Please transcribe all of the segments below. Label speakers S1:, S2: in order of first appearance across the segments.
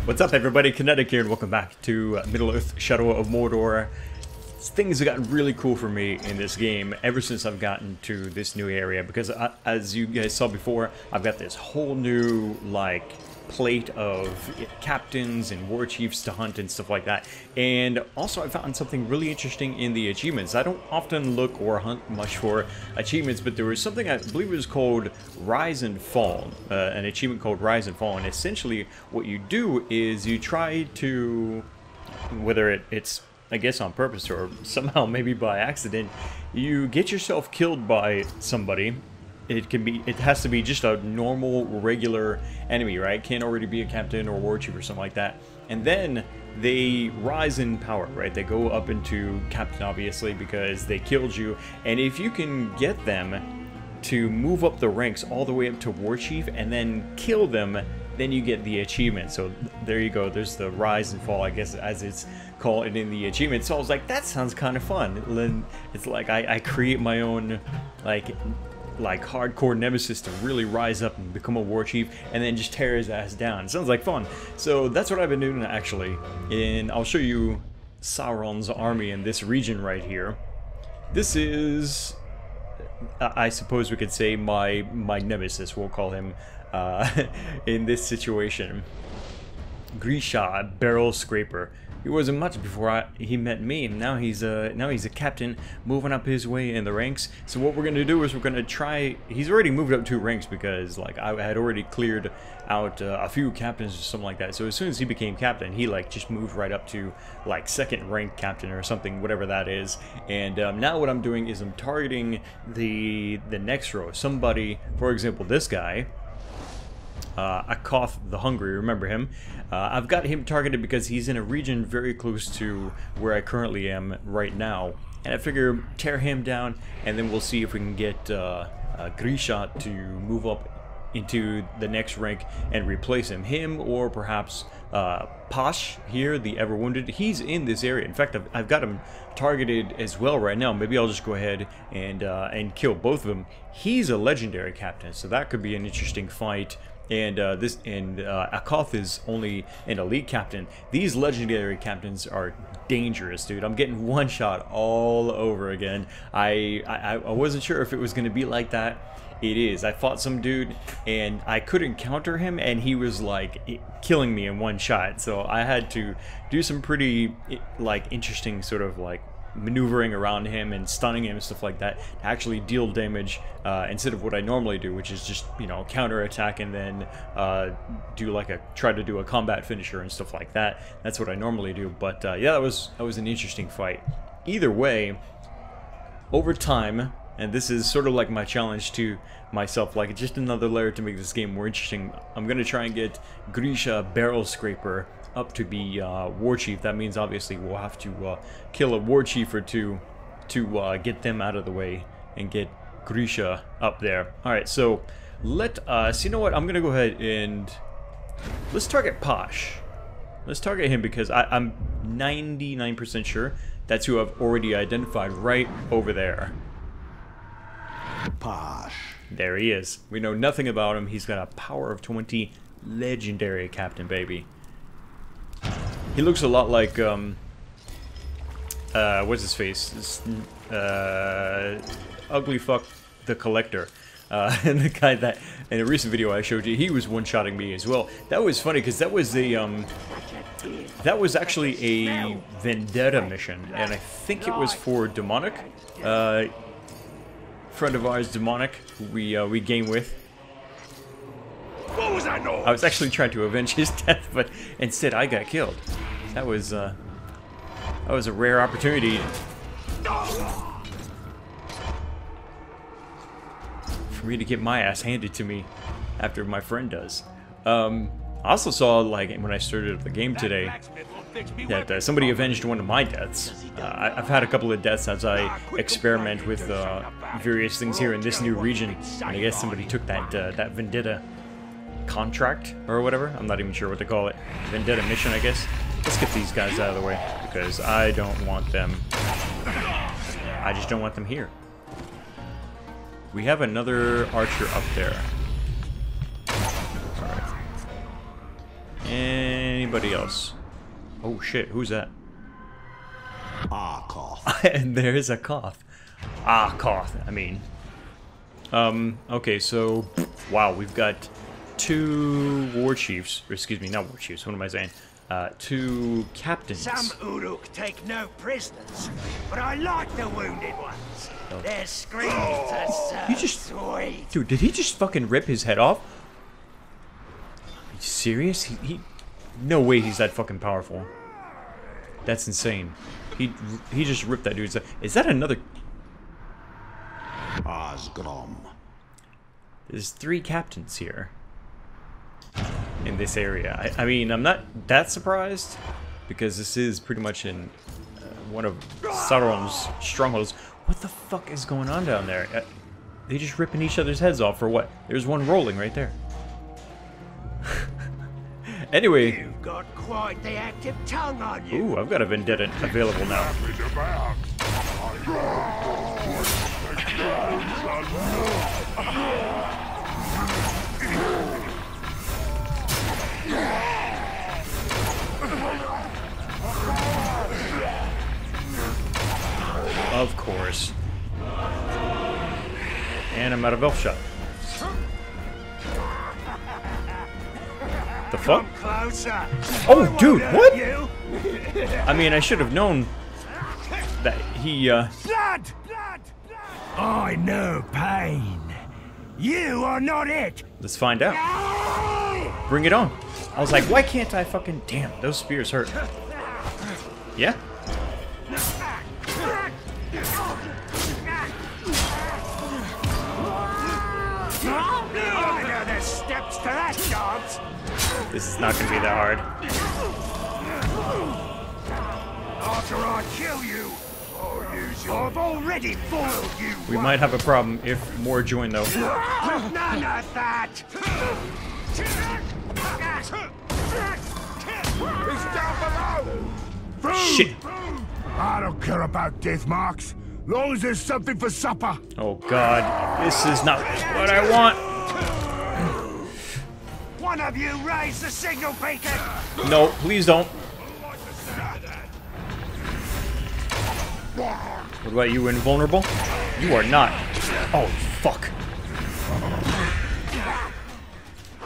S1: What's up, everybody? Kinetic here, and welcome back to Middle-earth: Shadow of Mordor. Things have gotten really cool for me in this game ever since I've gotten to this new area, because as you guys saw before, I've got this whole new, like, plate of captains and warchiefs to hunt and stuff like that. And also I found something really interesting in the achievements. I don't often look or hunt much for achievements, but there was something, I believe it was called Rise and Fall, an achievement called Rise and Fall. And essentially what you do is you try to, whether it's I guess on purpose or somehow maybe by accident, you get yourself killed by somebody. It has to be just a normal, regular enemy, right? Can't already be a captain or warchief or something like that. And then they rise in power, right? They go up into captain, obviously, because they killed you. And if you can get them to move up the ranks all the way up to warchief and then kill them, then you get the achievement. So there you go. There's the rise and fall, I guess, as it's called in the achievement. So I was like, that sounds kind of fun. It's like I create my own, like hardcore Nemesis to really rise up and become a warchief and then just tear his ass down. It sounds like fun. So that's what I've been doing, actually. And I'll show you Sauron's army in this region right here. This is, I suppose we could say, my Nemesis, we'll call him, in this situation. Grisha, Barrel Scraper. He wasn't much before he met me, and now he's a captain, moving up his way in the ranks. So what we're gonna do is we're gonna try. He's already moved up 2 ranks because, like, I had already cleared out a few captains or something like that. So as soon as he became captain, he just moved right up to like 2nd rank captain or something, whatever that is. And now what I'm doing is I'm targeting the next row. Somebody, for example, this guy. Akoth the Hungry, remember him? I've got him targeted because he's in a region very close to where I currently am right now. And I figure tear him down, and then we'll see if we can get Grisha to move up into the next rank and replace him. Him, or perhaps Posh here, the Ever Wounded. He's in this area. In fact, I've got him targeted as well right now. Maybe I'll just go ahead and kill both of them. He's a legendary captain, so that could be an interesting fight. And Akoth is only an elite captain. These legendary captains are dangerous, dude. I'm getting one shot all over again. I wasn't sure if it was going to be like that. It is. I fought some dude and I couldn't counter him, and he was like killing me in one shot. So I had to do some pretty interesting sort of maneuvering around him and stunning him and stuff like that to actually deal damage instead of what I normally do, which is just, you know, counter attack and then try to do a combat finisher and stuff like that. That's what I normally do. But yeah, that was an interesting fight. Either way, over time, and this is sort of like my challenge to myself, like just another layer to make this game more interesting, I'm gonna try and get Grisha Barrel Scraper up to be Warchief. That means obviously we'll have to kill a Warchief or two to get them out of the way and get Grisha up there. Alright, so let us, you know what, I'm gonna go ahead and let's target Posh. Let's target him because I'm 99% sure that's who I've already identified right over there.
S2: Posh.
S1: There he is. We know nothing about him. He's got a power of 20, legendary captain, baby. He looks a lot like, what's his face? This, ugly fuck the Collector. And the guy that, in a recent video I showed you, he was one-shotting me as well. That was funny, because that was actually a vendetta mission, and I think it was for Demonic. Friend of ours, Demonic, who we game with.
S2: What was that noise?
S1: I was actually trying to avenge his death, but instead I got killed. That was a rare opportunity for me to get my ass handed to me after my friend does. I also saw, like, when I started the game today, that somebody avenged one of my deaths. I've had a couple of deaths as I experiment with various things here in this new region, and I guess somebody took that that vendetta contract or whatever. I'm not even sure what to call it. Vendetta mission, I guess. Let's get these guys out of the way because I don't want them. I just don't want them here. We have another archer up there. Alright. anybody else. Oh shit, who's that?
S3: Ah, cough.
S1: And there's a cough. Ah, cough, I mean. Okay, so... Wow, we've got 2 Warchiefs. Or excuse me, not Warchiefs, what am I saying? 2 captains.
S2: Some Uruk take no prisoners, but I like the wounded ones.
S1: Oh.
S2: Their screams are so sweet.
S1: Dude, did he just fucking rip his head off? Are you serious? He no way he's that fucking powerful. That's insane. He just ripped that dude's head. Is that another...
S3: Asgrom.
S1: There's 3 captains here. In this area. I mean, I'm not that surprised. Because this is pretty much in one of Sauron's strongholds. What the fuck is going on down there? They just ripping each other's heads off for what? There's one rolling right there. Anyway.
S2: You've got quite the active tongue on you.
S1: Ooh, I've got a vendetta available now. Of course. And I'm out of elf shot. The fuck? Oh, dude, what? I mean, I should have known that he,
S2: Blood! I know pain. You are not it.
S1: Let's find out. Bring it on. I was like, why can't I fucking... Damn, those spears hurt. Yeah?
S2: There's steps to that, dogs.
S1: This is not gonna be that hard.
S2: After I kill you, I'll use you. I've already boiled you.
S1: We might have a problem if more join, though.
S2: None of that. He's down below.
S1: Shit.
S4: I don't care about death marks, long as there's something for supper.
S1: Oh god, this is not what I want.
S2: One of you raise the signal beacon.
S1: No, please don't. What about you, invulnerable? You are not. Oh, fuck.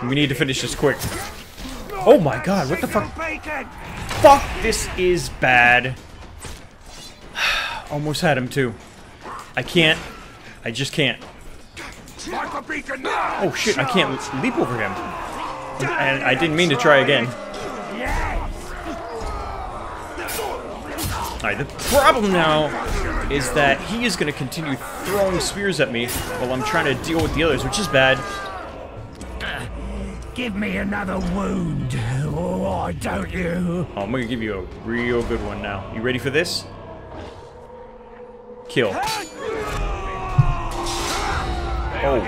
S1: We need to finish this quick. Oh my god, what the fuck? Fuck, this is bad. Almost had him too. I can't. I just can't. Oh shit, I can't leap over him. And I didn't mean to try again. Alright, the problem now is that he is going to continue throwing spears at me while I'm trying to deal with the others, which is bad.
S2: Give me another wound. Oh, don't you?
S1: Oh, I'm going to give you a real good one now. You ready for this? Kill. Oh.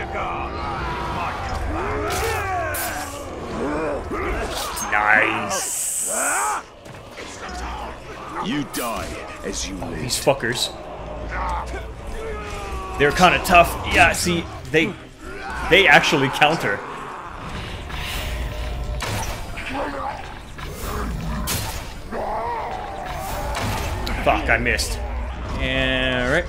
S1: Nice.
S3: You die as you live.
S1: These fuckers. They're kind of tough. Yeah, see, they actually counter. Fuck, I missed. Yeah, right.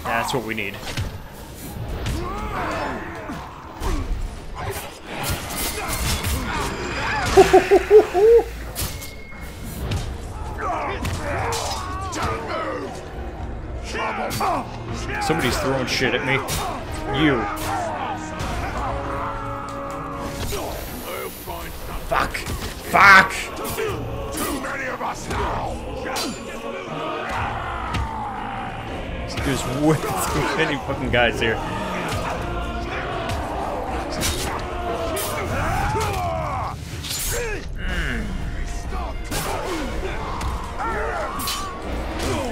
S1: That's what we need. Somebody's throwing shit at me. You. Fuck. Fuck.
S4: Too many of us now.
S1: There's way too many fucking guys here.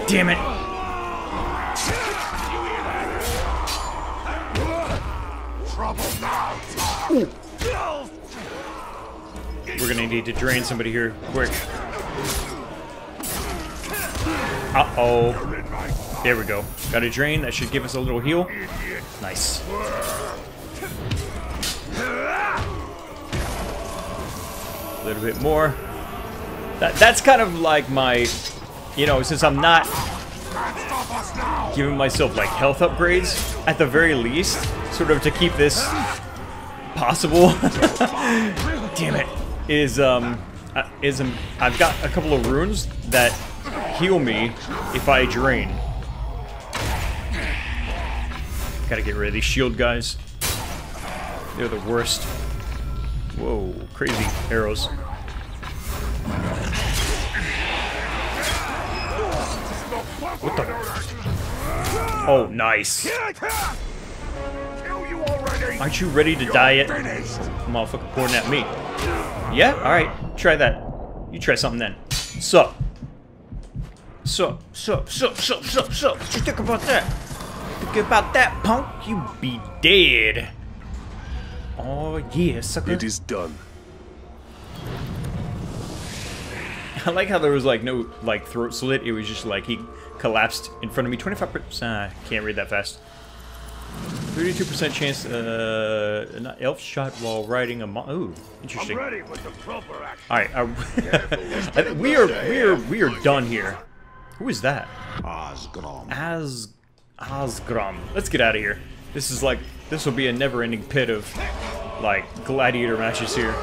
S1: Damn it. Ooh. We're gonna need to drain somebody here quick. Uh-oh. There we go. Got a drain. That should give us a little heal. Nice. A little bit more. That's kind of like my, you know, since I'm not giving myself like health upgrades at the very least, sort of to keep this possible. Damn it. I've got a couple of runes that heal me if I drain. Gotta get rid of these shield guys. They're the worst. Whoa, crazy arrows. What the? Oh, nice. Aren't you ready to die yet? Motherfucker pointing at me. Yeah? Alright, try that. You try something then. Sup? Sup? What you think about that? Think about that, punk? You be dead. Oh, yeah, sucker.
S3: It is done.
S1: I like how there was like no like throat slit. It was just like he collapsed in front of me. 25%. Can't read that fast. 32% chance. Not elf shot while riding a. Ooh, interesting.
S2: I'm ready with the proper action.
S1: All right, we are done here. Who is that?
S3: Asgrom.
S1: Asgrom. Let's get out of here. This will be a never-ending pit of like gladiator matches here.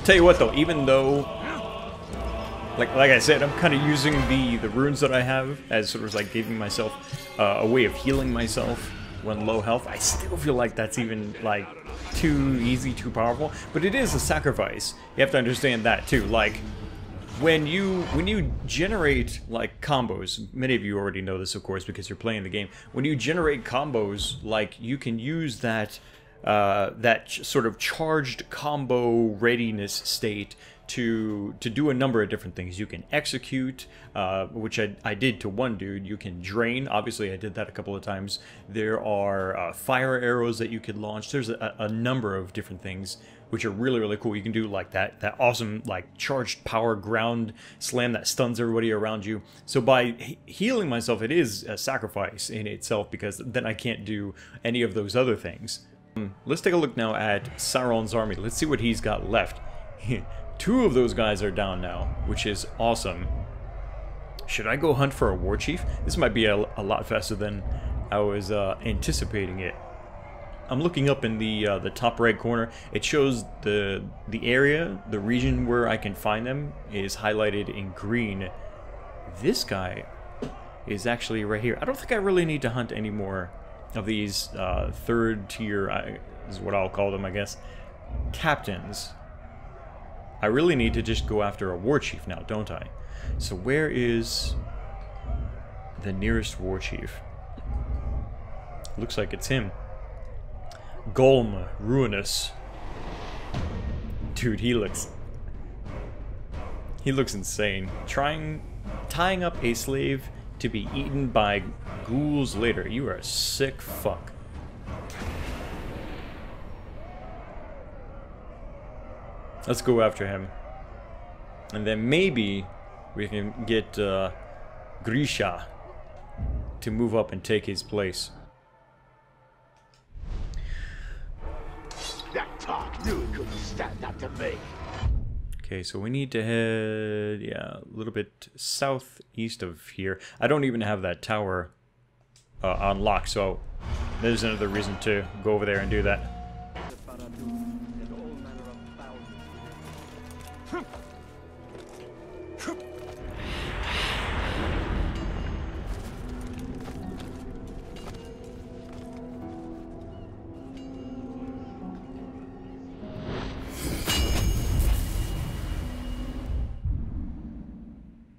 S1: Tell you what though, even though like I said, I'm kind of using the runes that I have as sort of like giving myself a way of healing myself when low health. I still feel like that's even like too easy, too powerful. But it is a sacrifice. You have to understand that too. Like when you generate like combos, many of you already know this, of course, because you're playing the game. When you generate combos, like you can use that sort of charged combo readiness state to do a number of different things. You can execute, which I did to one dude. You can drain. Obviously, I did that a couple of times. There are fire arrows that you could launch. There's a number of different things which are really, really cool. You can do like that awesome like charged power ground slam that stuns everybody around you. So by healing myself, it is a sacrifice in itself, because then I can't do any of those other things. Let's take a look now at Sauron's army. Let's see what he's got left. 2 of those guys are down now, which is awesome. Should I go hunt for a Warchief? This might be a lot faster than I was anticipating it. I'm looking up in the top right corner. It shows the area, the region where I can find them is highlighted in green. This guy is actually right here. I don't think I really need to hunt any more of these third tier, is what I'll call them, I guess, captains. I really need to just go after a Warchief now, don't I? So where is the nearest Warchief? Looks like it's him. Golm Ruinous. Dude, he looks insane. Tying up a slave to be eaten by ghouls later. You are a sick fuck. Let's go after him. And then maybe we can get Grisha to move up and take his place.
S2: That talk knew he couldn't stand up to me.
S1: Okay, so we need to head, yeah, a little bit southeast of here. I don't even have that tower unlocked, so there's another reason to go over there and do that.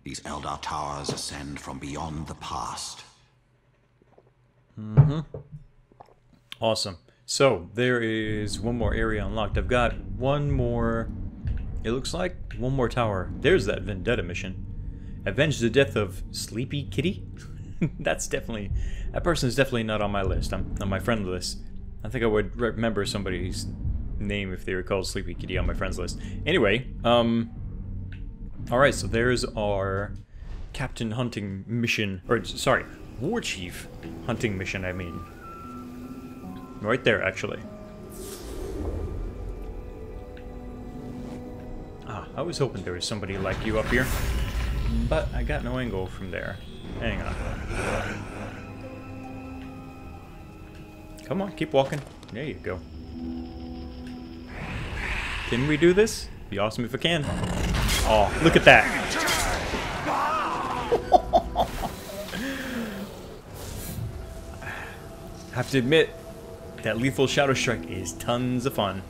S3: These Eldar towers ascend from beyond the past.
S1: Awesome. So, there is one more area unlocked. I've got one more, it looks like, one more tower. There's that Vendetta mission. Avenge the death of Sleepy Kitty? That person is definitely not on my list. On my friend list. I think I would remember somebody's name if they were called Sleepy Kitty on my friends list. Anyway, alright, so there's our Captain Hunting mission, or sorry, Warchief Hunting mission, I mean. Right there, actually. Ah, I was hoping there was somebody like you up here, but I got no angle from there. Hang on. Come on, keep walking. There you go. Can we do this? Be awesome if I can. Oh, look at that. I have to admit, that lethal Shadow Strike is tons of fun.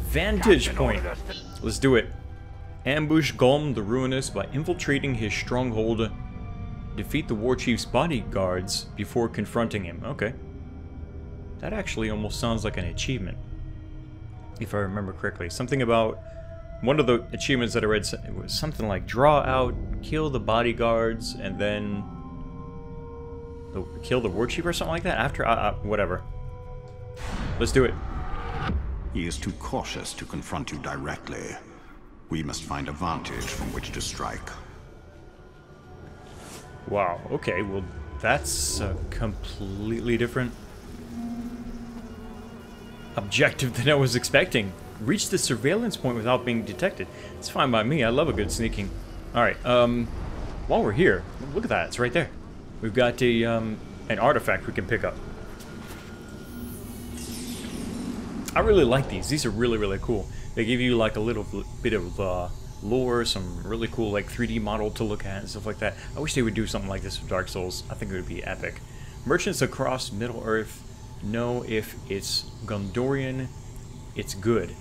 S1: Vantage point. Let's do it. Ambush Golem the Ruinous by infiltrating his stronghold. Defeat the Warchief's bodyguards before confronting him. Okay. That actually almost sounds like an achievement, if I remember correctly. Something about one of the achievements that I read, it was something like draw out, kill the bodyguards, and then kill the Warchief or something like that after, whatever. Let's do it.
S3: He is too cautious to confront you directly. We must find a vantage from which to strike.
S1: Wow, okay, well, that's a completely different objective than I was expecting. Reach the surveillance point without being detected. It's fine by me, I love a good sneaking. Alright, while we're here, look at that, it's right there. We've got a, an artifact we can pick up. I really like these. These are really, really cool. They give you like a little bit of lore, some really cool like 3D model to look at and stuff like that. I wish they would do something like this with Dark Souls. I think it would be epic. Merchants across Middle-earth know if it's Gondorian, it's good.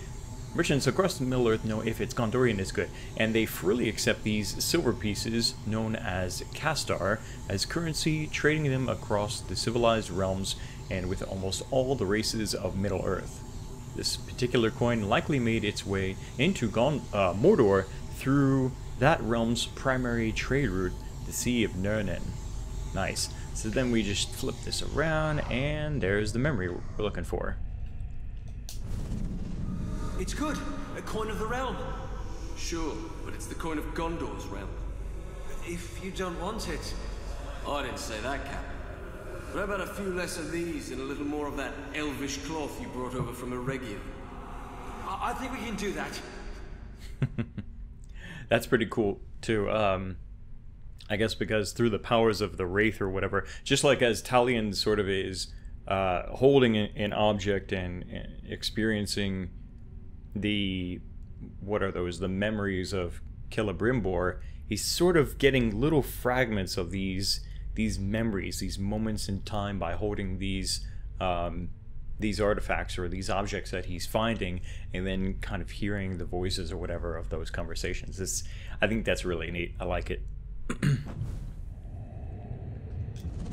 S1: Merchants across the Middle-earth know if it's Gondorian, it's good. And they freely accept these silver pieces, known as Castar, as currency, trading them across the civilized realms and with almost all the races of Middle-earth. This particular coin likely made its way into Mordor through that realm's primary trade route, the Sea of Nirnen. Nice. So then we just flip this around, and there's the memory we're looking for.
S5: It's good. A coin of the realm.
S6: Sure, but it's the coin of Gondor's realm.
S5: If you don't want it.
S6: I didn't say that, Captain. But how about a few less of these and a little more of that elvish cloth you brought over from Eregion?
S5: I think we can do that.
S1: That's pretty cool, too. I guess because through the powers of the Wraith or whatever, just like as Talion sort of is holding an object and experiencing the, what are those, the memories of Celebrimbor, he's sort of getting little fragments of these memories, these moments in time by holding these artifacts or these objects that he's finding, and then kind of hearing the voices or whatever of those conversations. I think that's really neat. I like it.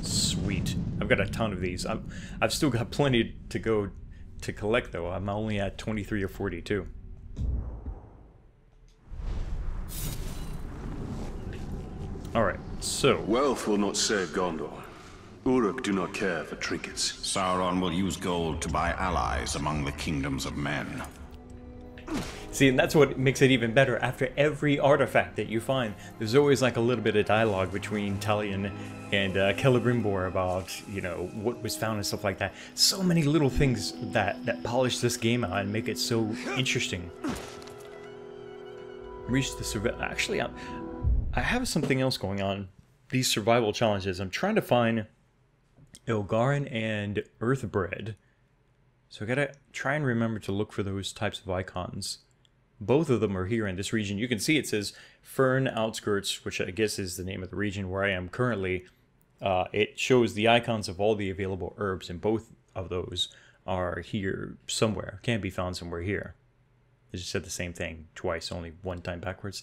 S1: Sweet. I've got a ton of these. I've still got plenty to go to collect, though. I'm only at 23 or 42. Alright, so...
S7: Wealth will not save Gondor. Uruk do not care for trinkets.
S3: Sauron will use gold to buy allies among the kingdoms of men.
S1: See, and that's what makes it even better. After every artifact that you find, there's always like a little bit of dialogue between Talion and Celebrimbor about, you know, what was found and stuff like that. So many little things that polish this game out and make it so interesting. Reach the survival. Actually, I have something else going on. These survival challenges. I'm trying to find Ilgarin and Earthbread. So I gotta try and remember to look for those types of icons. Both of them are here in this region. You can see it says Fern Outskirts, which I guess is the name of the region where I am currently. It shows the icons of all the available herbs, and both of those are here somewhere. Can be found somewhere here. I just said the same thing twice, only one time backwards.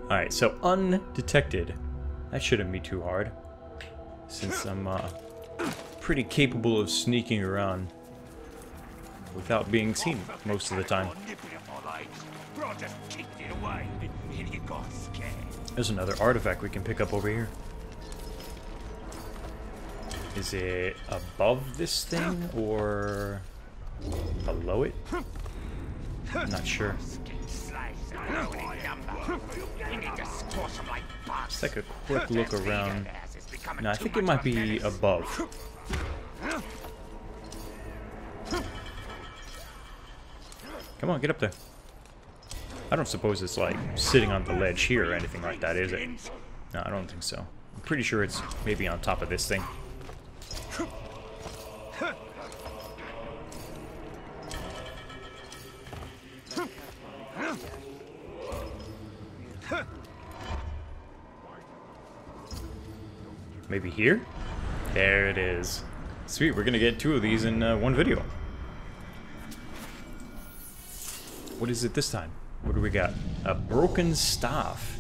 S1: Alright, so undetected. That shouldn't be too hard, since I'm pretty capable of sneaking around without being seen most of the time. There's another artifact we can pick up over here. Is it above this thing or below it? I'm not sure. Just take a quick look around. No, I think it might be above. Come on, get up there. I don't suppose it's like sitting on the ledge here or anything like that, is it? No, I don't think so. I'm pretty sure it's maybe on top of this thing. Maybe here? There it is. Sweet, we're gonna get 2 of these in one video. What is it this time? What do we got? A broken staff.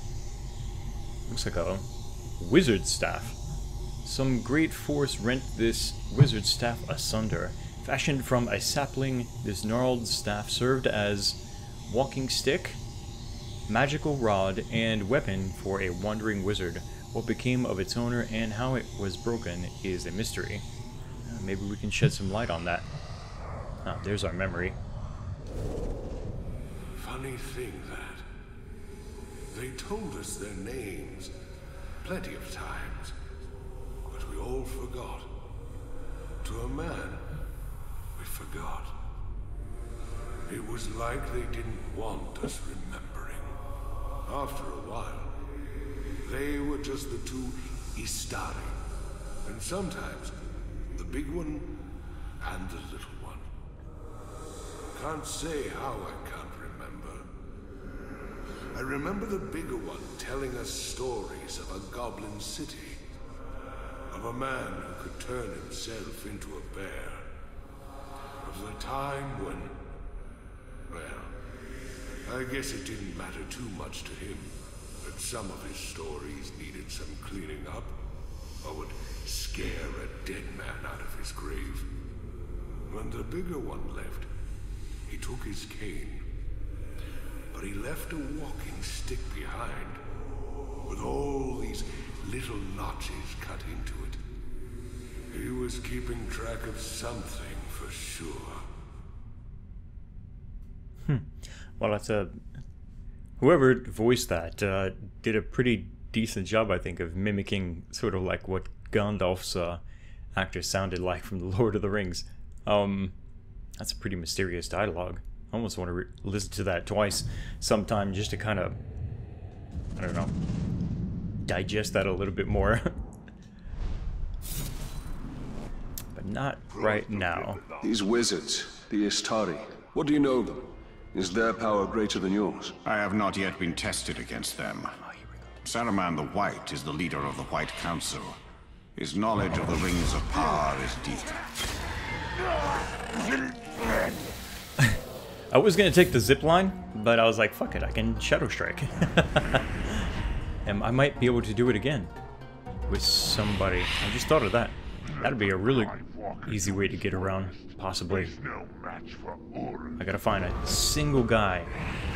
S1: Looks like a wizard staff. Some great force rent this wizard staff asunder. Fashioned from a sapling, this gnarled staff served as walking stick, magical rod, and weapon for a wandering wizard. What became of its owner and how it was broken is a mystery. Maybe we can shed some light on that. Ah, there's our memory.
S8: Funny thing that they told us their names plenty of times, but we all forgot. To a man, we forgot. It was like they didn't want us remembering. After a while, they were just the 2 Istari, and sometimes the big one and the little one. Can't say how I can't remember. I remember the bigger one telling us stories of a goblin city, of a man who could turn himself into a bear, of the time when, well, I guess it didn't matter too much to him that some of his stories needed some cleaning up, or would scare a dead man out of his grave. When the bigger one left, he took his cane, but he left a walking stick behind, with all these little notches cut into it. He was keeping track of something for sure.
S1: Well, that's a... Whoever voiced that did a pretty decent job, I think, of mimicking sort of like what Gandalf's actor sounded like from The Lord of the Rings. That's a pretty mysterious dialogue. I almost want to listen to that twice sometime just to kind of, I don't know, digest that a little bit more. But not right now.
S7: These wizards, the Istari, what do you know of them? Is their power greater than yours?
S3: I have not yet been tested against them. Saruman the White is the leader of the White Council. His knowledge of the Rings of Power is deep.
S1: I was gonna take the zip line, but I was like, fuck it, I can Shadow Strike. And I might be able to do it again with somebody. I just thought of that. That'd be a really easy way to get around, possibly. I gotta find a single guy,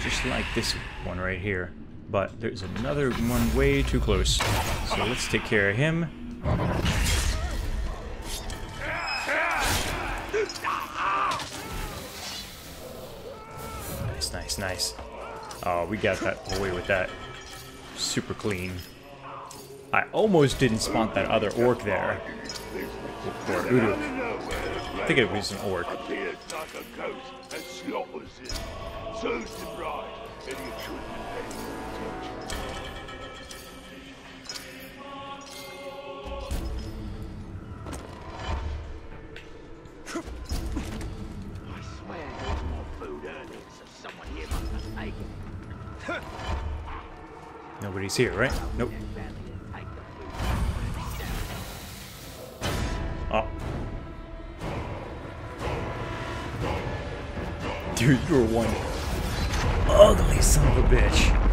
S1: just like this one right here. But there's another one way too close. So let's take care of him. Nice, nice, nice. Oh, we got that away with that. Super clean. I almost didn't spawn that other orc there. Or Uruk. I think it was an orc. Nobody's here, right? Nope. Oh. Dude, you're one ugly son of a bitch.